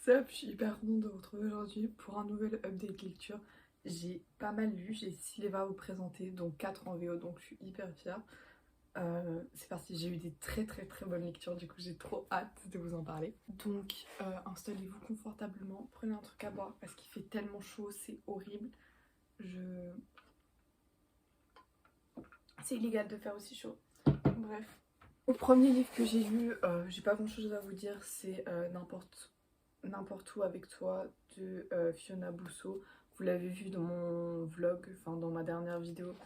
What's up, je suis hyper contente de vous retrouver aujourd'hui pour un nouvel update lecture. J'ai pas mal lu, j'ai 6 livres à vous présenter, donc 4 en VO, donc je suis hyper fière. C'est parti, j'ai eu des très bonnes lectures, du coup j'ai trop hâte de vous en parler. Donc installez-vous confortablement, prenez un truc à boire parce qu'il fait tellement chaud, c'est horrible. C'est illégal de faire aussi chaud. Bref. Le premier livre que j'ai lu, j'ai pas grand chose à vous dire, c'est N'importe où avec toi de Fiona Bousseau. Vous l'avez vu dans mon vlog, enfin dans ma dernière vidéo.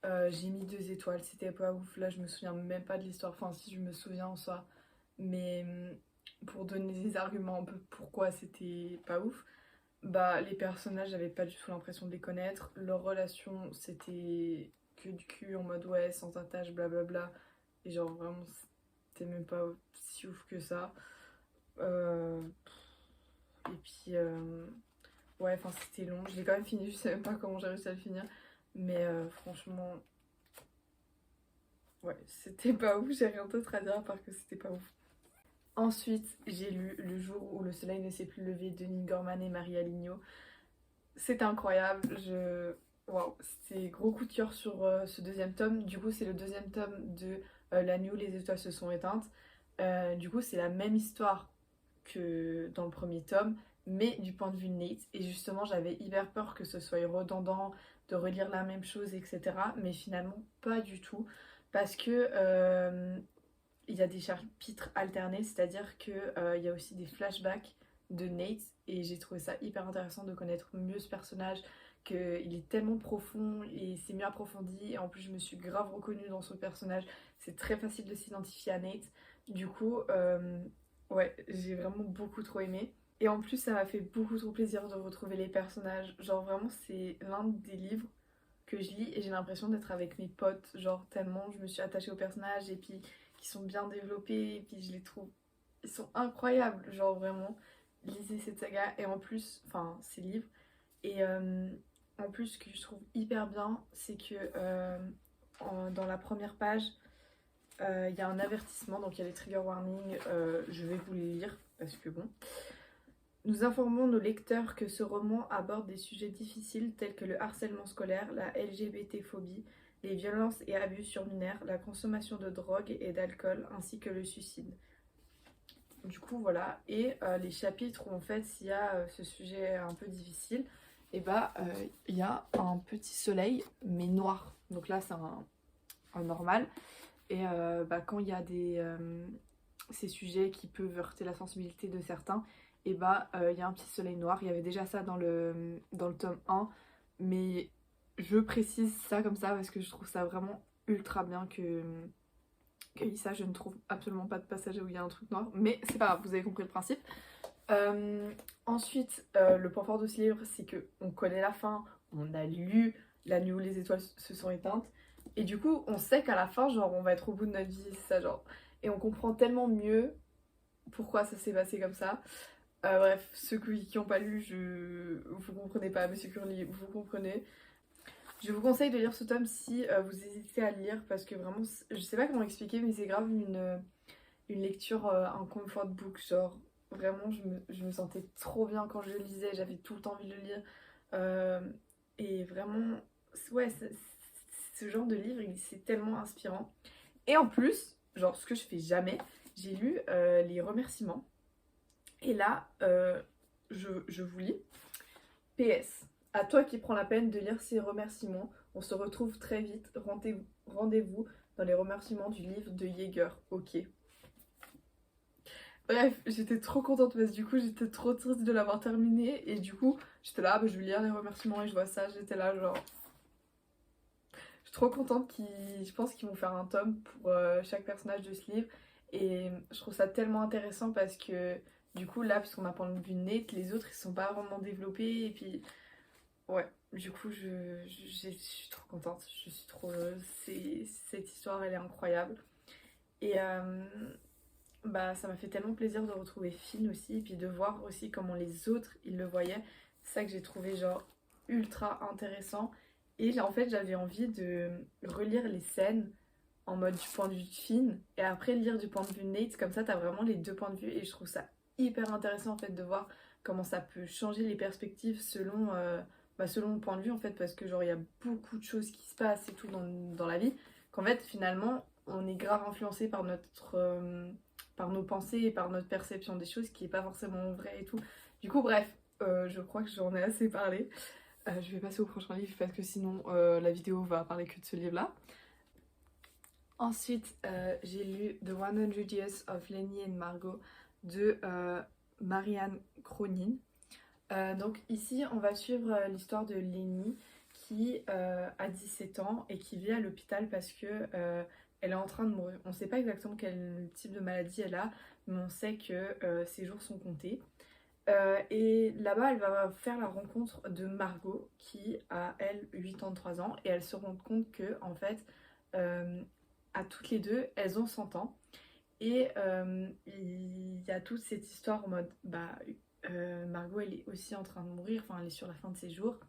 J'ai mis 2 étoiles, c'était pas ouf. Là je me souviens même pas de l'histoire, enfin si je me souviens en soi. Mais pour donner des arguments un peu pourquoi c'était pas ouf, bah les personnages j'avais pas du tout l'impression de les connaître. Leur relation c'était que du cul en mode ouais sans attache blablabla. Et genre vraiment c'était même pas si ouf que ça. Euh, et puis ouais, enfin c'était long, je l'ai quand même fini, je sais même pas comment j'ai réussi à le finir. Mais franchement, ouais, c'était pas ouf, j'ai rien d'autre à dire à part que c'était pas ouf. Ensuite, j'ai lu Le jour où le soleil ne s'est plus levé de Neil Gorman et Marie Aligno. C'était incroyable, waouh, c'était gros coup de cœur sur ce deuxième tome. Du coup, c'est le deuxième tome de La nuit où les étoiles se sont éteintes. Du coup, c'est la même histoire que dans le premier tome, mais du point de vue de Nate. Et justement, j'avais hyper peur que ce soit redondant, de relire la même chose, etc. Mais finalement, pas du tout. Parce que il y a des chapitres alternés, c'est-à-dire qu'il y a aussi des flashbacks de Nate. Et j'ai trouvé ça hyper intéressant de connaître mieux ce personnage, qu'il est tellement profond et c'est mieux approfondi. Et en plus, je me suis grave reconnue dans son personnage. C'est très facile de s'identifier à Nate. Du coup, ouais, j'ai vraiment beaucoup trop aimé. Et en plus, ça m'a fait beaucoup trop plaisir de retrouver les personnages. Genre, vraiment, c'est l'un des livres que je lis et j'ai l'impression d'être avec mes potes. Genre, tellement je me suis attachée aux personnages et puis qui sont bien développés. Et puis, je les trouve. Ils sont incroyables. Genre, vraiment, lisez cette saga. Et en plus, enfin, ces livres. Et en plus, ce que je trouve hyper bien, c'est que dans la première page, il y a un avertissement, donc il y a les trigger warnings, je vais vous les lire parce que bon. Nous informons nos lecteurs que ce roman aborde des sujets difficiles tels que le harcèlement scolaire, la LGBT-phobie, les violences et abus sur mineurs, la consommation de drogue et d'alcool ainsi que le suicide. Du coup voilà, et les chapitres où en fait il y a ce sujet un peu difficile, et bah il y a un petit soleil mais noir. Donc là c'est un normal. Et bah, quand il y a ces sujets qui peuvent heurter la sensibilité de certains, et bah il y a un petit soleil noir. Il y avait déjà ça dans le tome 1, mais je précise ça comme ça parce que je trouve ça vraiment ultra bien que ça, je ne trouve absolument pas de passage où il y a un truc noir, mais c'est pas grave, vous avez compris le principe. Ensuite, le point fort de ce livre, c'est que on connaît la fin, on a lu La nuit où les étoiles se sont éteintes, et du coup, on sait qu'à la fin, genre, on va être au bout de notre vie, c'est ça, genre. Et on comprend tellement mieux pourquoi ça s'est passé comme ça. Bref, ceux qui n'ont pas lu, vous comprenez pas, Monsieur Curly, vous comprenez. Je vous conseille de lire ce tome si vous hésitez à le lire, parce que vraiment, je sais pas comment expliquer, mais c'est grave une lecture, un comfort book, genre vraiment je me sentais trop bien quand je le lisais, j'avais tout le temps envie de le lire. Euh, et vraiment, ouais, ce genre de livre, c'est tellement inspirant. Et en plus, genre ce que je fais jamais, j'ai lu les remerciements. Et là, je vous lis. PS. À toi qui prends la peine de lire ces remerciements, on se retrouve très vite. Rendez-vous dans les remerciements du livre de Jaeger. Ok. Bref, j'étais trop contente parce que du coup j'étais trop triste de l'avoir terminé et du coup j'étais là, bah, je vais lire les remerciements et je vois ça, j'étais là genre... Je suis trop contente je pense qu'ils vont faire un tome pour chaque personnage de ce livre et je trouve ça tellement intéressant parce que du coup là, puisqu'on a point de vue net, les autres ils sont pas vraiment développés et puis ouais, du coup je suis trop contente, je suis trop heureuse, cette histoire elle est incroyable et bah ça m'a fait tellement plaisir de retrouver Finn aussi et puis de voir aussi comment les autres ils le voyaient. C'est ça que j'ai trouvé genre ultra intéressant et en fait j'avais envie de relire les scènes en mode du point de vue de Finn et après lire du point de vue de Nate, comme ça t'as vraiment les deux points de vue et je trouve ça hyper intéressant en fait de voir comment ça peut changer les perspectives selon le point de vue en fait, parce que genre il y a beaucoup de choses qui se passent et tout dans la vie, qu'en fait finalement on est grave influencé par nos pensées et par notre perception des choses qui est pas forcément vrai et tout. Du coup bref, je crois que j'en ai assez parlé. Je vais passer au prochain livre parce que sinon la vidéo va parler que de ce livre là. Ensuite, j'ai lu The 100 Years of Lenny and Margot de Marianne Cronin. Donc ici, on va suivre l'histoire de Lenny qui a 17 ans et qui vit à l'hôpital parce que elle est en train de mourir. On ne sait pas exactement quel type de maladie elle a, mais on sait que ses jours sont comptés. Et là-bas, elle va faire la rencontre de Margot qui a, elle, 83 ans et elle se rend compte que, en fait, euh, à toutes les deux, elles ont 100 ans. Et il y a toute cette histoire en mode, Margot, elle est aussi en train de mourir, enfin, elle est sur la fin de ses jours.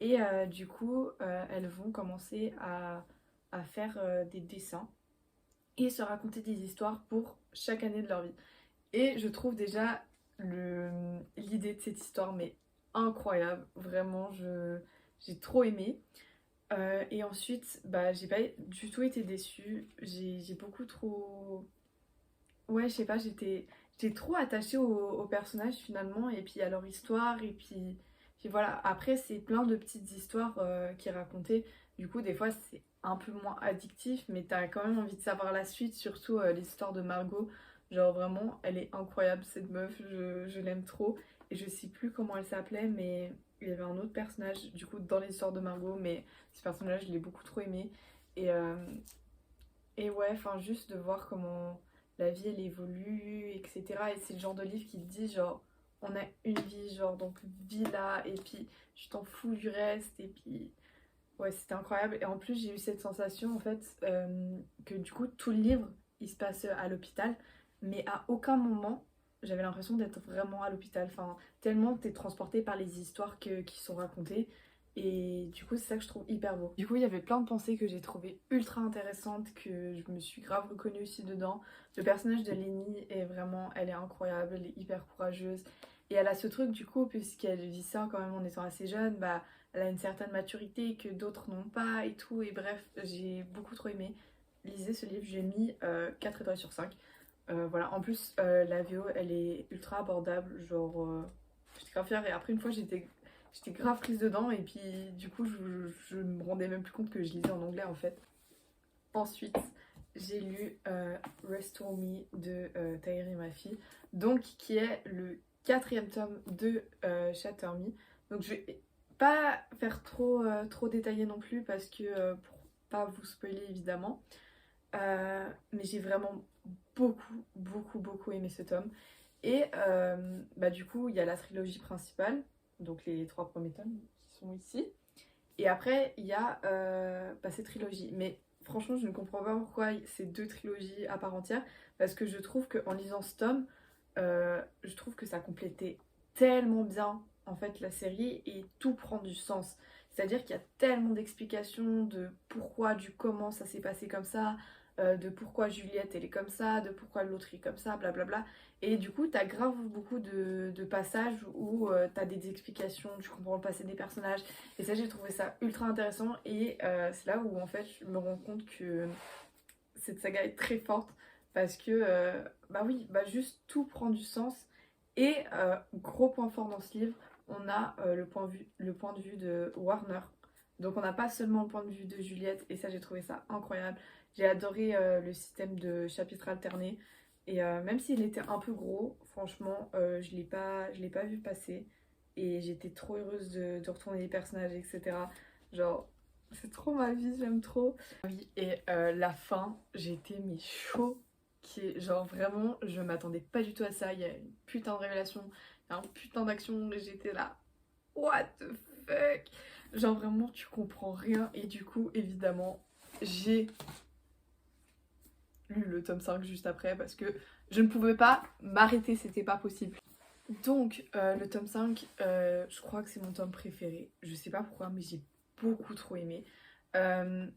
Et du coup, elles vont commencer à faire des dessins et se raconter des histoires pour chaque année de leur vie. Et je trouve déjà l'idée de cette histoire mais incroyable, vraiment j'ai trop aimé. Et ensuite, j'ai pas du tout été déçue, j'ai beaucoup trop... Ouais, je sais pas, j'étais trop attachée aux personnages finalement, et puis à leur histoire, et puis voilà. Après, c'est plein de petites histoires qui est racontée. Du coup, des fois, c'est un peu moins addictif, mais t'as quand même envie de savoir la suite, surtout l'histoire de Margot. Genre vraiment, elle est incroyable cette meuf, je l'aime trop. Et je sais plus comment elle s'appelait, mais il y avait un autre personnage, du coup, dans l'histoire de Margot, mais ce personnage, je l'ai beaucoup trop aimé. Et, euh, et ouais, enfin, juste de voir comment la vie elle évolue, etc. Et c'est le genre de livre qui te dit, genre, on a une vie, genre, donc vis là, et puis tu t'en fous du reste, et puis ouais, c'était incroyable. Et en plus, j'ai eu cette sensation, en fait, que du coup, tout le livre, il se passe à l'hôpital, mais à aucun moment, j'avais l'impression d'être vraiment à l'hôpital. Enfin, tellement t'es transporté par les histoires qui sont racontées. Et du coup, c'est ça que je trouve hyper beau. Du coup, il y avait plein de pensées que j'ai trouvées ultra intéressantes, que je me suis grave reconnue aussi dedans. Le personnage de Lenny est vraiment, elle est incroyable, elle est hyper courageuse. Et elle a ce truc, du coup, puisqu'elle vit ça quand même en étant assez jeune, elle a une certaine maturité que d'autres n'ont pas et tout. Et bref, j'ai beaucoup trop aimé. Lisez ce livre, j'ai mis 4 étoiles sur 5. Voilà, en plus, la VO, elle est ultra abordable. Genre, j'étais grave fière. Et après, une fois, j'étais grave prise dedans. Et puis, du coup, je me rendais même plus compte que je lisais en anglais en fait. Ensuite, j'ai lu Restore Me de Taïri Mafi, donc qui est le quatrième tome de Shatter Me. Donc je vais pas faire trop détaillé non plus parce que pour pas vous spoiler évidemment. Mais j'ai vraiment beaucoup aimé ce tome. Et du coup, il y a la trilogie principale, donc les 3 premiers tomes qui sont ici. Et après, il y a cette trilogie. Mais franchement, je ne comprends pas pourquoi c'est 2 trilogies à part entière. Parce que je trouve qu'en lisant ce tome, je trouve que ça complétait tellement bien en fait la série et tout prend du sens. C'est-à-dire qu'il y a tellement d'explications de pourquoi, du comment ça s'est passé comme ça, de pourquoi Juliette elle est comme ça, de pourquoi l'autre est comme ça, blablabla. Et du coup, t'as grave beaucoup de passages où t'as des explications, tu comprends le passé des personnages. Et ça, j'ai trouvé ça ultra intéressant. Et c'est là où en fait, je me rends compte que cette saga est très forte. Parce que, juste tout prend du sens. Et gros point fort dans ce livre, on a le point de vue de Warner. Donc on n'a pas seulement le point de vue de Juliette. Et ça, j'ai trouvé ça incroyable. J'ai adoré le système de chapitres alternés. Et même s'il était un peu gros, franchement, je l'ai pas vu passer. Et j'étais trop heureuse de retourner les personnages, etc. Genre, c'est trop ma vie, j'aime trop. Oui, et la fin, j'ai été mais choquée. Genre vraiment, je m'attendais pas du tout à ça. Il y a une putain de révélation, il y a un putain d'action, et j'étais là. What the fuck? Genre vraiment, tu comprends rien. Et du coup, évidemment, j'ai lu le tome 5 juste après parce que je ne pouvais pas m'arrêter, c'était pas possible. Donc, le tome 5, je crois que c'est mon tome préféré. Je sais pas pourquoi, mais j'ai beaucoup trop aimé. Euh,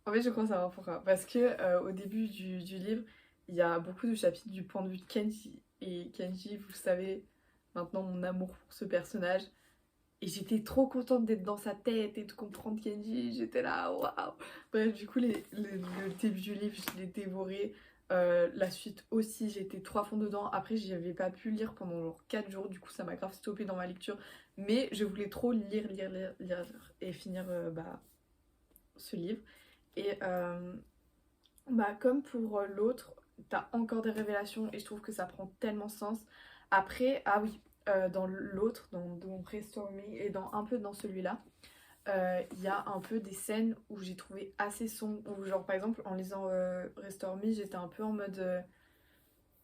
En fait, je crois savoir pourquoi. Parce que au début du livre, il y a beaucoup de chapitres du point de vue de Kenji. et Kenji, vous savez maintenant mon amour pour ce personnage. Et j'étais trop contente d'être dans sa tête et de comprendre Kenji, j'étais là, waouh. Bref, du coup, le début du livre, je l'ai dévoré. La suite aussi, j'étais trop à fond dedans. Après, j'y avais pas pu lire pendant genre 4 jours, du coup, ça m'a grave stoppé dans ma lecture. Mais je voulais trop lire et finir ce livre. Et bah, comme pour l'autre, t'as encore des révélations et je trouve que ça prend tellement sens. Après, ah oui, dans l'autre, dans Restore Me et un peu dans celui-là, il y a un peu des scènes où j'ai trouvé assez sombre. Où genre par exemple en lisant Restore Me, j'étais un peu en mode...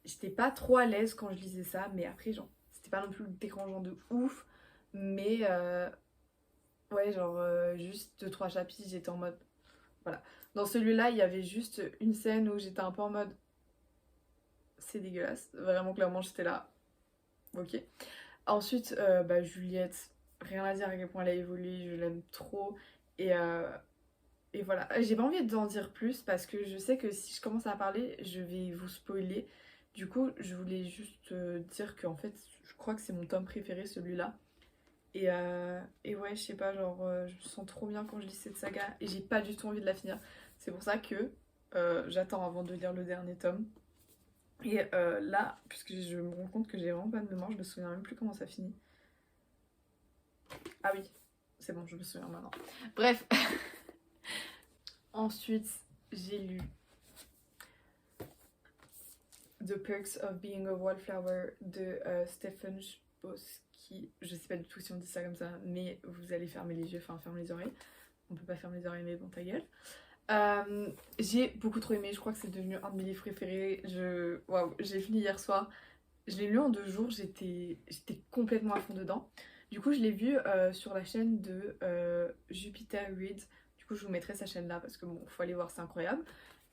j'étais pas trop à l'aise quand je lisais ça, mais après genre, c'était pas non plus dérangeant de ouf. Mais ouais, genre juste 2-3 chapitres, j'étais en mode... Voilà. Dans celui-là, il y avait juste une scène où j'étais un peu en mode c'est dégueulasse. Vraiment, clairement, j'étais là. Ok. Ensuite, bah, Juliette, rien à dire à quel point elle a évolué, je l'aime trop. Et, euh, et voilà. J'ai pas envie d'en dire plus parce que je sais que si je commence à parler, je vais vous spoiler. Du coup, je voulais juste dire qu'en fait, je crois que c'est mon tome préféré, celui-là. Et ouais, je sais pas, genre, je me sens trop bien quand je lis cette saga et j'ai pas du tout envie de la finir. C'est pour ça que j'attends avant de lire le dernier tome. Et là, puisque je me rends compte que j'ai vraiment pas de mémoire, je me souviens même plus comment ça finit. Ah oui, c'est bon, je me souviens maintenant. Bref. Ensuite, j'ai lu The Perks of Being a Wallflower de Stephen Chbosky. Je sais pas du tout si on dit ça comme ça, mais vous allez fermer les yeux, enfin fermer les oreilles. On peut pas fermer les oreilles, mais bon, ta gueule. J'ai beaucoup trop aimé, je crois que c'est devenu un de mes livres préférés. Waouh, j'ai fini hier soir. Je l'ai lu en 2 jours, j'étais complètement à fond dedans. Du coup, je l'ai vu sur la chaîne de Jupiter Reads. Du coup, je vous mettrai sa chaîne là parce que bon, faut aller voir, c'est incroyable.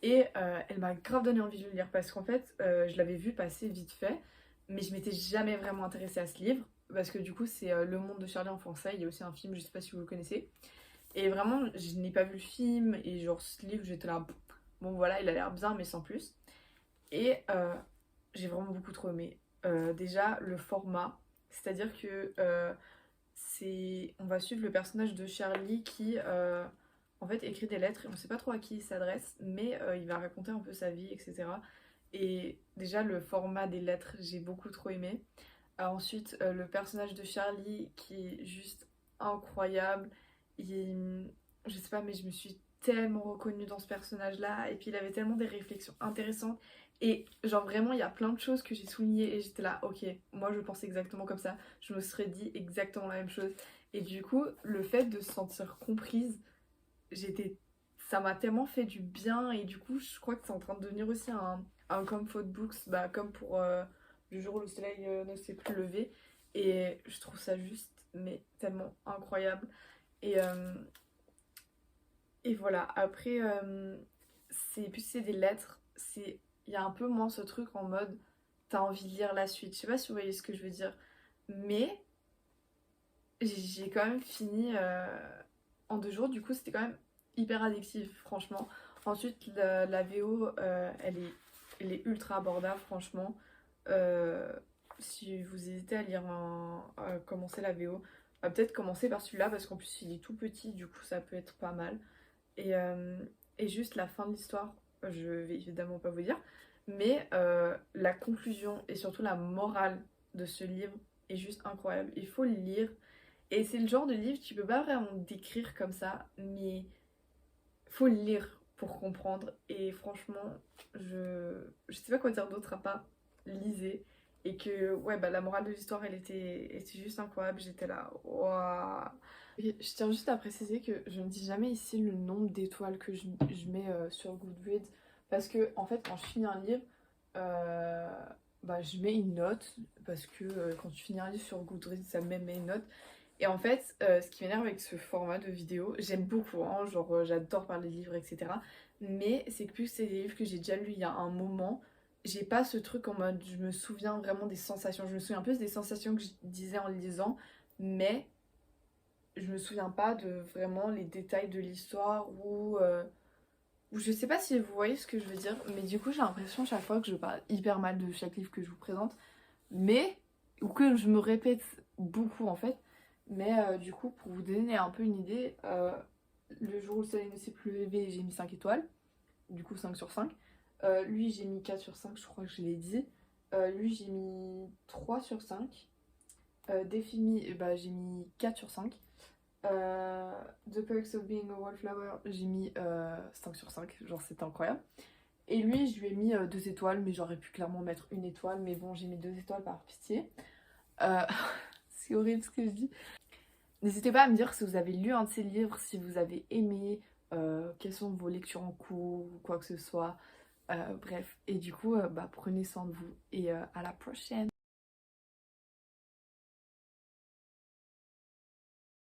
Et elle m'a grave donné envie de le lire parce qu'en fait, je l'avais vu passer vite fait, mais je m'étais jamais vraiment intéressée à ce livre parce que du coup, c'est Le Monde de Charlie en français. Il y a aussi un film, je sais pas si vous le connaissez. Et vraiment, je n'ai pas vu le film et genre ce livre, j'étais là, bon voilà, il a l'air bien, mais sans plus. Et j'ai vraiment beaucoup trop aimé. Déjà, le format, c'est-à-dire que on va suivre le personnage de Charlie qui en fait écrit des lettres et on ne sait pas trop à qui il s'adresse, mais il va raconter un peu sa vie, etc. Et déjà, le format des lettres, j'ai beaucoup trop aimé. Ensuite, le personnage de Charlie qui est juste incroyable. Je sais pas, mais je me suis tellement reconnue dans ce personnage-là. Et puis il avait tellement des réflexions intéressantes. Et genre vraiment, il y a plein de choses que j'ai soulignées et j'étais là, ok, moi je pense exactement comme ça. Je me serais dit exactement la même chose. Et du coup, le fait de se sentir comprise, j'étais... ça m'a tellement fait du bien. Et du coup, je crois que c'est en train de devenir aussi un comfort books, bah, comme pour le jour où le soleil ne s'est plus levé. Et je trouve ça juste, mais tellement incroyable. Et, euh, et voilà, après, c'est des lettres, il y a un peu moins ce truc en mode t'as envie de lire la suite. Je sais pas si vous voyez ce que je veux dire, mais j'ai quand même fini en 2 jours, du coup c'était quand même hyper addictif, franchement. Ensuite, la VO, elle est ultra abordable, franchement. Euh, si vous hésitez à commencer la VO, peut-être commencer par celui-là parce qu'en plus il est tout petit, du coup ça peut être pas mal. Et, euh, et juste la fin de l'histoire, je vais évidemment pas vous dire, mais la conclusion et surtout la morale de ce livre est juste incroyable. Il faut le lire. Et c'est le genre de livre que tu peux pas vraiment décrire comme ça, mais faut le lire pour comprendre. Et franchement, je sais pas quoi dire d'autre à part lisez. Et que, ouais, bah, la morale de l'histoire, était juste incroyable. J'étais là, waouh! Et je tiens juste à préciser que je ne dis jamais ici le nombre d'étoiles que je mets sur Goodreads. Parce que, en fait, quand je finis un livre, euh, bah, je mets une note. Parce que quand tu finis un livre sur Goodreads, ça me met une note. Et en fait, ce qui m'énerve avec ce format de vidéo, j'aime beaucoup, hein, genre j'adore parler de livres, etc. Mais c'est que plus c'est des livres que j'ai déjà lus il y a un moment, j'ai pas ce truc en mode je me souviens vraiment des sensations. Je me souviens plus des sensations que je disais en le lisant, mais je me souviens pas de vraiment les détails de l'histoire ou je sais pas si vous voyez ce que je veux dire, mais du coup j'ai l'impression chaque fois que je parle hyper mal de chaque livre que je vous présente. mais, ou que je me répète beaucoup en fait, mais du coup, pour vous donner un peu une idée, le jour où le soleil ne s'est plus levé, j'ai mis 5 étoiles, du coup 5 sur 5. Lui, j'ai mis 4 sur 5, je crois que je l'ai dit. Lui, j'ai mis 3 sur 5. Défimi, bah, j'ai mis 4 sur 5. The Perks of Being a Wallflower, j'ai mis 5 sur 5, genre c'était incroyable. Et lui, je lui ai mis 2 étoiles, mais j'aurais pu clairement mettre une étoile, mais bon, j'ai mis 2 étoiles par pitié. Euh, c'est horrible ce que je dis. N'hésitez pas à me dire si vous avez lu un de ces livres, si vous avez aimé, quelles sont vos lectures en cours, ou quoi que ce soit. Bref, et du coup, bah, prenez soin de vous et à la prochaine.